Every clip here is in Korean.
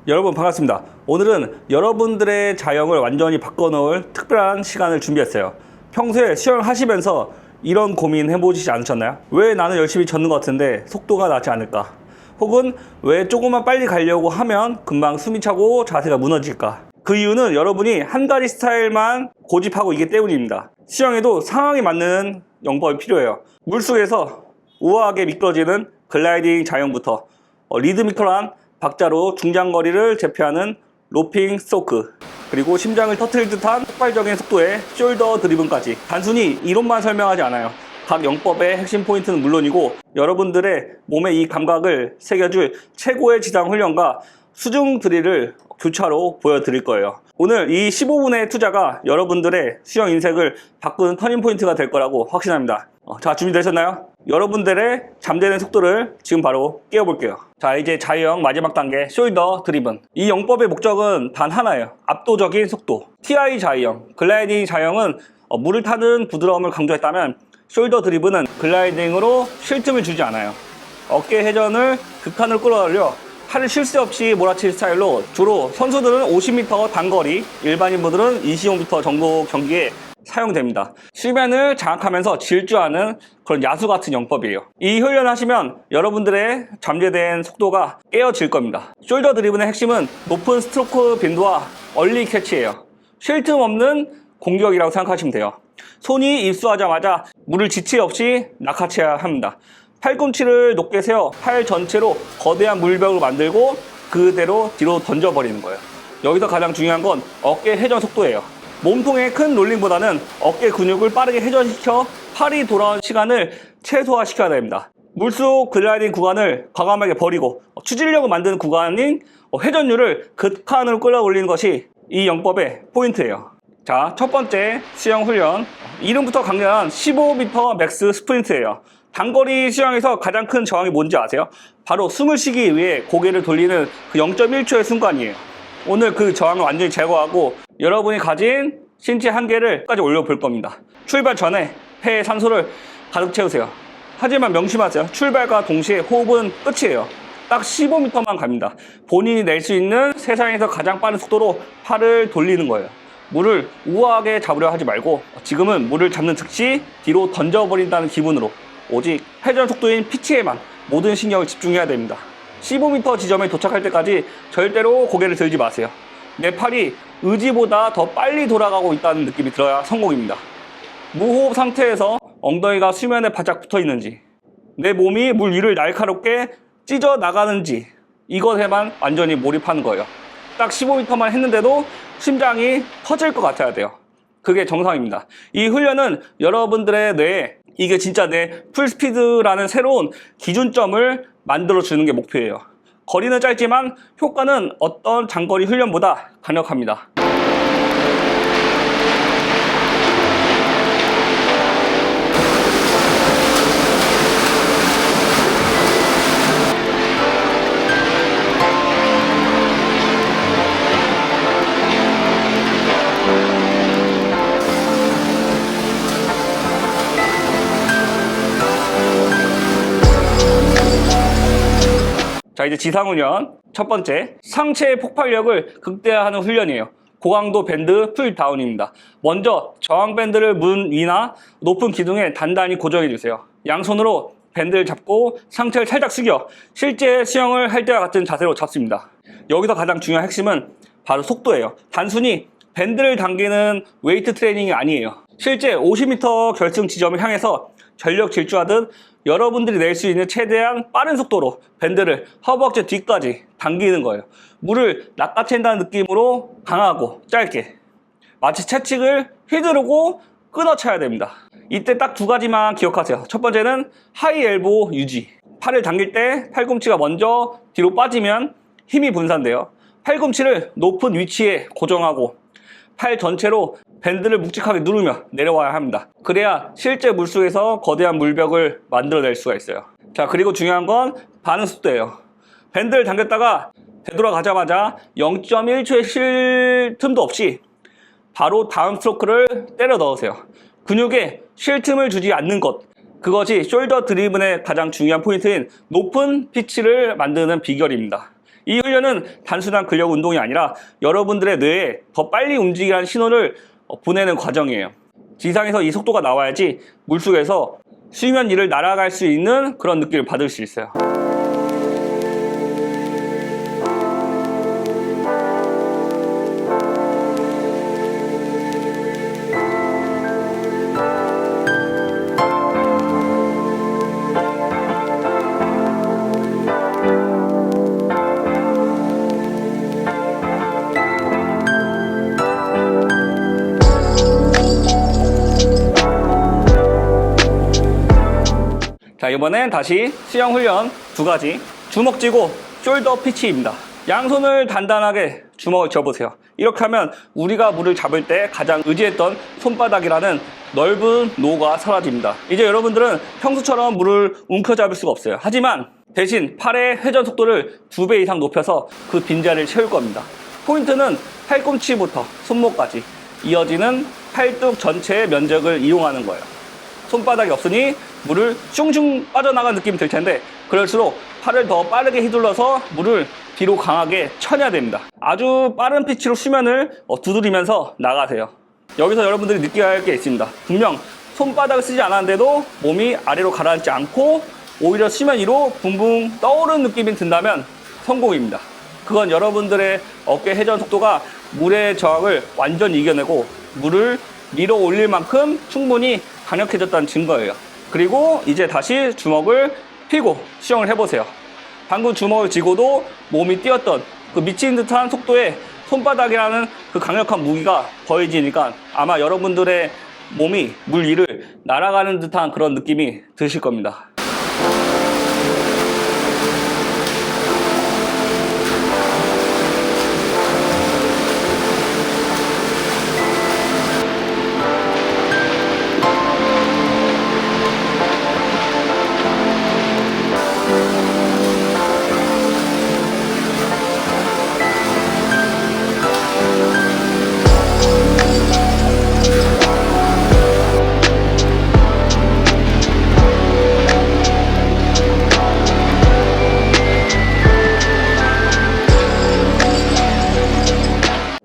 여러분 반갑습니다. 오늘은 여러분들의 자영을 완전히 바꿔놓을 특별한 시간을 준비했어요. 평소에 수영하시면서 이런 고민 해보시지 않으셨나요? 왜 나는 열심히 젖는 것 같은데 속도가 나지 않을까? 혹은 왜 조금만 빨리 가려고 하면 금방 숨이 차고 자세가 무너질까? 그 이유는 여러분이 한 가지 스타일만 고집하고 있기 때문입니다. 수영에도 상황에 맞는 영법이 필요해요. 물속에서 우아하게 미끄러지는 글라이딩 자영부터 리드미컬한 박자로 중장거리를 제패하는 로핑 스토크, 그리고 심장을 터트릴 듯한 폭발적인 속도의 숄더 드리븐까지 단순히 이론만 설명하지 않아요. 각 영법의 핵심 포인트는 물론이고 여러분들의 몸에 이 감각을 새겨줄 최고의 지상 훈련과 수중 드릴을 교차로 보여드릴 거예요. 오늘 이 15분의 투자가 여러분들의 수영 인생을 바꾸는 터닝 포인트가 될 거라고 확신합니다. 자, 준비되셨나요? 여러분들의 잠재된 속도를 지금 바로 깨워볼게요. 자, 이제 자유형 마지막 단계 숄더 드리븐. 이 영법의 목적은 단 하나예요. 압도적인 속도. TI 자유형, 글라이딩 자유형은 물을 타는 부드러움을 강조했다면 숄더 드리븐은 글라이딩으로 쉴 틈을 주지 않아요. 어깨 회전을 극한으로 끌어올려 팔을 쉴 새 없이 몰아칠 스타일로 주로 선수들은 50m 단거리, 일반인분들은 25m 정도 경기에 사용됩니다. 수면을 장악하면서 질주하는 그런 야수 같은 영법이에요. 이 훈련을 하시면 여러분들의 잠재된 속도가 깨어질 겁니다. 숄더 드리븐의 핵심은 높은 스트로크 빈도와 얼리 캐치예요. 쉴 틈 없는 공격이라고 생각하시면 돼요. 손이 입수하자마자 물을 지체 없이 낚아채야 합니다. 팔꿈치를 높게 세워 팔 전체로 거대한 물벽을 만들고 그대로 뒤로 던져버리는 거예요. 여기서 가장 중요한 건 어깨 회전 속도예요. 몸통의 큰 롤링보다는 어깨 근육을 빠르게 회전시켜 팔이 돌아온 시간을 최소화시켜야 됩니다. 물속 글라이딩 구간을 과감하게 버리고 추진력을 만드는 구간인 회전율을 극한으로 끌어올리는 것이 이 영법의 포인트예요. 자, 첫 번째 수영 훈련. 이름부터 강렬한 15m 맥스 스프린트예요. 단거리 수영에서 가장 큰 저항이 뭔지 아세요? 바로 숨을 쉬기 위해 고개를 돌리는 그 0.1초의 순간이에요. 오늘 그 저항을 완전히 제거하고 여러분이 가진 신체 한계를 까지 올려볼 겁니다. 출발 전에 폐에 산소를 가득 채우세요. 하지만 명심하세요. 출발과 동시에 호흡은 끝이에요. 딱 15m만 갑니다. 본인이 낼 수 있는 세상에서 가장 빠른 속도로 팔을 돌리는 거예요. 물을 우아하게 잡으려 하지 말고 지금은 물을 잡는 즉시 뒤로 던져버린다는 기분으로 오직 회전 속도인 피치에만 모든 신경을 집중해야 됩니다. 15m 지점에 도착할 때까지 절대로 고개를 들지 마세요. 내 팔이 의지보다 더 빨리 돌아가고 있다는 느낌이 들어야 성공입니다. 무호흡 상태에서 엉덩이가 수면에 바짝 붙어 있는지, 내 몸이 물 위를 날카롭게 찢어 나가는지, 이것에만 완전히 몰입하는 거예요. 딱 15m만 했는데도 심장이 터질 것 같아야 돼요. 그게 정상입니다. 이 훈련은 여러분들의 뇌에 이게 진짜 내 풀스피드라는 새로운 기준점을 만들어주는 게 목표예요. 거리는 짧지만 효과는 어떤 장거리 훈련보다 강력합니다. 자, 이제 지상훈련. 첫 번째, 상체의 폭발력을 극대화하는 훈련이에요. 고강도 밴드 풀다운입니다. 먼저 저항 밴드를 문 위나 높은 기둥에 단단히 고정해 주세요. 양손으로 밴드를 잡고 상체를 살짝 숙여 실제 수영을 할 때와 같은 자세로 잡습니다. 여기서 가장 중요한 핵심은 바로 속도예요. 단순히 밴드를 당기는 웨이트 트레이닝이 아니에요. 실제 50m 결승 지점을 향해서 전력 질주하듯 여러분들이 낼 수 있는 최대한 빠른 속도로 밴드를 허벅지 뒤까지 당기는 거예요. 물을 낚아챈다는 느낌으로 강하고 짧게, 마치 채찍을 휘두르고 끊어쳐야 됩니다. 이때 딱 두 가지만 기억하세요. 첫 번째는 하이 엘보 유지. 팔을 당길 때 팔꿈치가 먼저 뒤로 빠지면 힘이 분산돼요. 팔꿈치를 높은 위치에 고정하고 팔 전체로 밴드를 묵직하게 누르며 내려와야 합니다. 그래야 실제 물속에서 거대한 물벽을 만들어낼 수가 있어요. 자, 그리고 중요한 건 반응 속도예요. 밴드를 당겼다가 되돌아가자마자 0.1초의 쉴 틈도 없이 바로 다음 스트로크를 때려 넣으세요. 근육에 쉴 틈을 주지 않는 것, 그것이 숄더 드리븐의 가장 중요한 포인트인 높은 피치를 만드는 비결입니다. 이 훈련은 단순한 근력 운동이 아니라 여러분들의 뇌에 더 빨리 움직이라는 신호를 보내는 과정이에요. 지상에서 이 속도가 나와야지 물속에서 수면 위를 날아갈 수 있는 그런 느낌을 받을 수 있어요. 자, 이번엔 다시 수영 훈련 두 가지. 주먹 쥐고 숄더 피치입니다. 양손을 단단하게 주먹을 쥐어보세요. 이렇게 하면 우리가 물을 잡을 때 가장 의지했던 손바닥이라는 넓은 노가 사라집니다. 이제 여러분들은 평소처럼 물을 움켜잡을 수가 없어요. 하지만 대신 팔의 회전 속도를 2배 이상 높여서 그 빈자리를 채울 겁니다. 포인트는 팔꿈치부터 손목까지 이어지는 팔뚝 전체의 면적을 이용하는 거예요. 손바닥이 없으니 물을 슝슝 빠져나간 느낌이 들 텐데, 그럴수록 팔을 더 빠르게 휘둘러서 물을 뒤로 강하게 쳐내야 됩니다. 아주 빠른 피치로 수면을 두드리면서 나가세요. 여기서 여러분들이 느껴야 할 게 있습니다. 분명 손바닥을 쓰지 않았는데도 몸이 아래로 가라앉지 않고 오히려 수면 위로 붕붕 떠오르는 느낌이 든다면 성공입니다. 그건 여러분들의 어깨 회전 속도가 물의 저항을 완전히 이겨내고 물을 밀어 올릴 만큼 충분히 강력해졌다는 증거예요. 그리고 이제 다시 주먹을 펴고 수영을 해보세요. 방금 주먹을 쥐고도 몸이 뛰었던 그 미친 듯한 속도에 손바닥이라는 그 강력한 무기가 더해지니까 아마 여러분들의 몸이 물 위를 날아가는 듯한 그런 느낌이 드실 겁니다.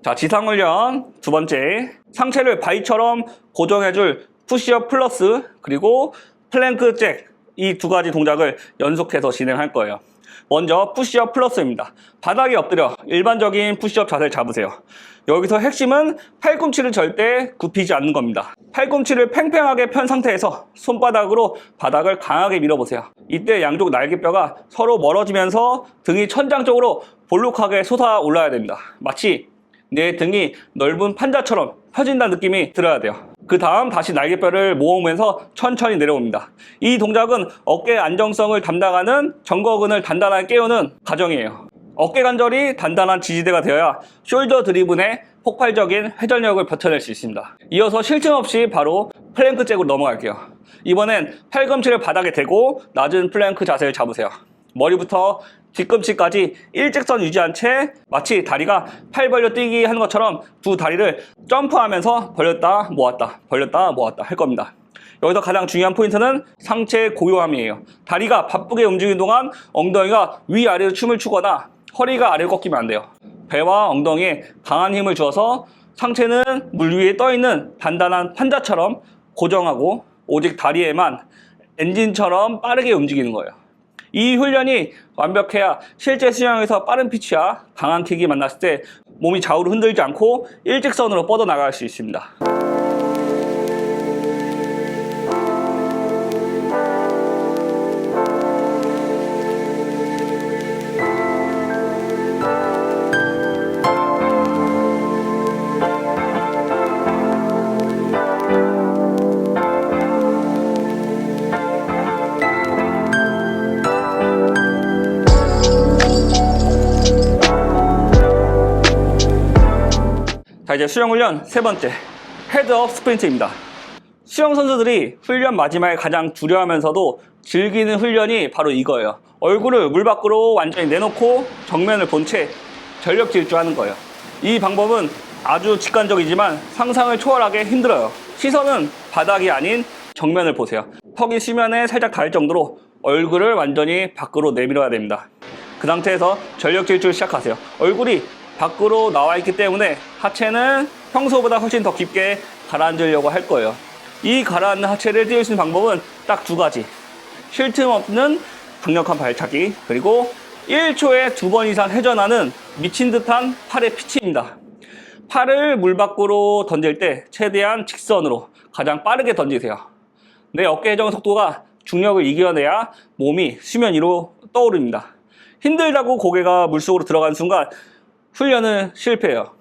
자, 지상훈련 두 번째, 상체를 바위처럼 고정해줄 푸시업 플러스 그리고 플랭크 잭, 이 두 가지 동작을 연속해서 진행할 거예요. 먼저 푸시업 플러스입니다. 바닥에 엎드려 일반적인 푸시업 자세를 잡으세요. 여기서 핵심은 팔꿈치를 절대 굽히지 않는 겁니다. 팔꿈치를 팽팽하게 편 상태에서 손바닥으로 바닥을 강하게 밀어보세요. 이때 양쪽 날개뼈가 서로 멀어지면서 등이 천장 쪽으로 볼록하게 솟아 올라야 됩니다. 마치 내 등이 넓은 판자처럼 펴진다는 느낌이 들어야 돼요. 그 다음 다시 날개뼈를 모으면서 천천히 내려옵니다. 이 동작은 어깨 안정성을 담당하는 정거근을 단단하게 깨우는 과정이에요. 어깨 관절이 단단한 지지대가 되어야 숄더 드리븐의 폭발적인 회전력을 버텨낼 수 있습니다. 이어서 쉴 틈 없이 바로 플랭크 잭으로 넘어갈게요. 이번엔 팔꿈치를 바닥에 대고 낮은 플랭크 자세를 잡으세요. 머리부터 뒤꿈치까지 일직선 유지한 채 마치 다리가 팔 벌려 뛰기 하는 것처럼 두 다리를 점프하면서 벌렸다 모았다 벌렸다 모았다 할 겁니다. 여기서 가장 중요한 포인트는 상체의 고요함이에요. 다리가 바쁘게 움직이는 동안 엉덩이가 위아래로 춤을 추거나 허리가 아래로 꺾이면 안 돼요. 배와 엉덩이에 강한 힘을 주어서 상체는 물 위에 떠있는 단단한 판자처럼 고정하고 오직 다리에만 엔진처럼 빠르게 움직이는 거예요. 이 훈련이 완벽해야 실제 수영에서 빠른 피치와 강한 킥이 만났을 때 몸이 좌우로 흔들지 않고 일직선으로 뻗어나갈 수 있습니다. 자, 이제 수영훈련 세 번째, 헤드업 스프린트입니다. 수영 선수들이 훈련 마지막에 가장 두려워하면서도 즐기는 훈련이 바로 이거예요. 얼굴을 물 밖으로 완전히 내놓고 정면을 본 채 전력 질주하는 거예요. 이 방법은 아주 직관적이지만 상상을 초월하게 힘들어요. 시선은 바닥이 아닌 정면을 보세요. 턱이 수면에 살짝 닿을 정도로 얼굴을 완전히 밖으로 내밀어야 됩니다. 그 상태에서 전력 질주를 시작하세요. 얼굴이 밖으로 나와 있기 때문에 하체는 평소보다 훨씬 더 깊게 가라앉으려고 할 거예요. 이 가라앉는 하체를 띄울 수 있는 방법은 딱 두 가지. 쉴 틈 없는 강력한 발차기, 그리고 1초에 2번 이상 회전하는 미친 듯한 팔의 피치입니다. 팔을 물 밖으로 던질 때 최대한 직선으로 가장 빠르게 던지세요. 내 어깨 회전 속도가 중력을 이겨내야 몸이 수면 위로 떠오릅니다. 힘들다고 고개가 물속으로 들어간 순간 훈련은 실패해요.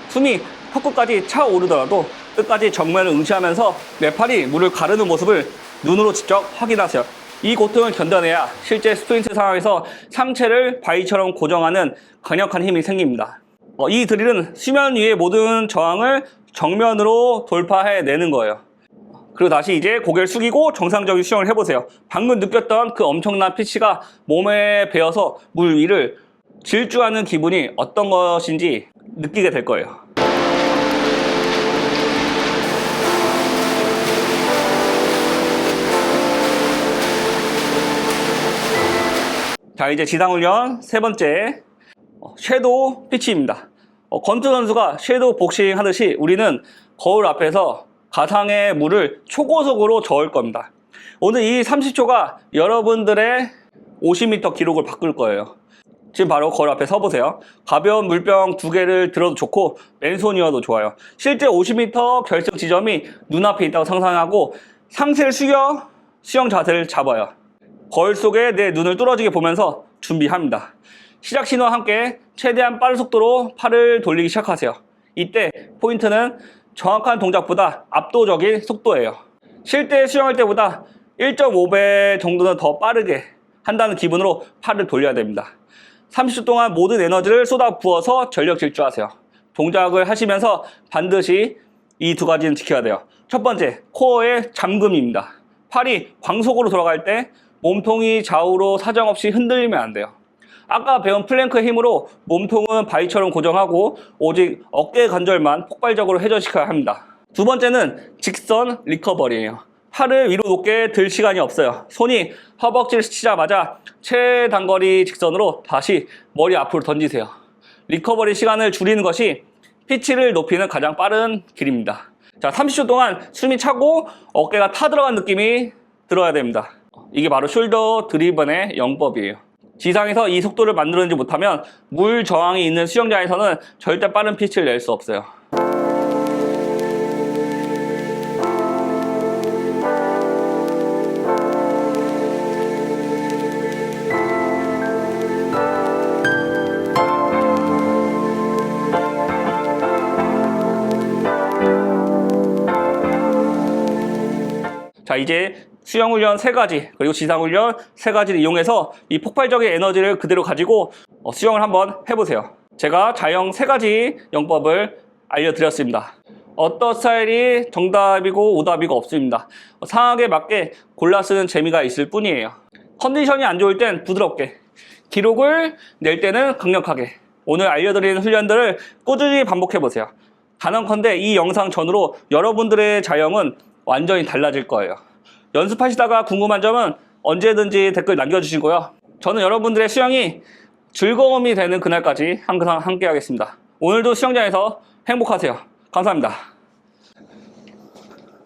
숨이 턱끝까지 차오르더라도 끝까지 정면을 응시하면서 내 팔이 물을 가르는 모습을 눈으로 직접 확인하세요. 이 고통을 견뎌내야 실제 스프린트 상황에서 상체를 바위처럼 고정하는 강력한 힘이 생깁니다. 이 드릴은 수면 위의 모든 저항을 정면으로 돌파해내는 거예요. 그리고 다시 이제 고개를 숙이고 정상적인 수영을 해보세요. 방금 느꼈던 그 엄청난 피치가 몸에 배어서 물 위를 질주하는 기분이 어떤 것인지 느끼게 될 거예요. 자, 이제 지상훈련 세 번째, 섀도우 피치입니다. 건투 선수가 섀도우 복싱 하듯이 우리는 거울 앞에서 가상의 물을 초고속으로 저을 겁니다. 오늘 이 30초가 여러분들의 50m 기록을 바꿀 거예요. 지금 바로 거울 앞에 서보세요. 가벼운 물병 2개를 들어도 좋고 맨손이어도 좋아요. 실제 50m 결승 지점이 눈앞에 있다고 상상하고 상체를 숙여 수영 자세를 잡아요. 거울 속에 내 눈을 뚫어지게 보면서 준비합니다. 시작 신호와 함께 최대한 빠른 속도로 팔을 돌리기 시작하세요. 이때 포인트는 정확한 동작보다 압도적인 속도예요. 쉴 때 수영할 때보다 1.5배 정도는 더 빠르게 한다는 기분으로 팔을 돌려야 됩니다. 30초 동안 모든 에너지를 쏟아 부어서 전력 질주하세요. 동작을 하시면서 반드시 이 두 가지는 지켜야 돼요. 첫 번째, 코어의 잠금입니다. 팔이 광속으로 돌아갈 때 몸통이 좌우로 사정없이 흔들리면 안 돼요. 아까 배운 플랭크의 힘으로 몸통은 바위처럼 고정하고 오직 어깨 관절만 폭발적으로 회전시켜야 합니다. 두 번째는 직선 리커버리예요. 팔을 위로 높게 들 시간이 없어요. 손이 허벅지를 스치자마자 최단거리 직선으로 다시 머리 앞으로 던지세요. 리커버리 시간을 줄이는 것이 피치를 높이는 가장 빠른 길입니다. 자, 30초 동안 숨이 차고 어깨가 타들어간 느낌이 들어야 됩니다. 이게 바로 숄더 드리븐의 영법이에요. 지상에서 이 속도를 만들어내지 못하면 물 저항이 있는 수영장에서는 절대 빠른 피치를 낼 수 없어요. 자, 이제 수영훈련 3가지 그리고 지상훈련 3가지를 이용해서 이 폭발적인 에너지를 그대로 가지고 수영을 한번 해보세요. 제가 자영 3가지 영법을 알려드렸습니다. 어떤 스타일이 정답이고 오답이고 없습니다. 상황에 맞게 골라 쓰는 재미가 있을 뿐이에요. 컨디션이 안 좋을 땐 부드럽게, 기록을 낼 때는 강력하게. 오늘 알려드리는 훈련들을 꾸준히 반복해보세요. 단언컨대 이 영상 전후로 여러분들의 자영은 완전히 달라질 거예요. 연습하시다가 궁금한 점은 언제든지 댓글 남겨주시고요. 저는 여러분들의 수영이 즐거움이 되는 그날까지 항상 함께 하겠습니다. 오늘도 수영장에서 행복하세요. 감사합니다.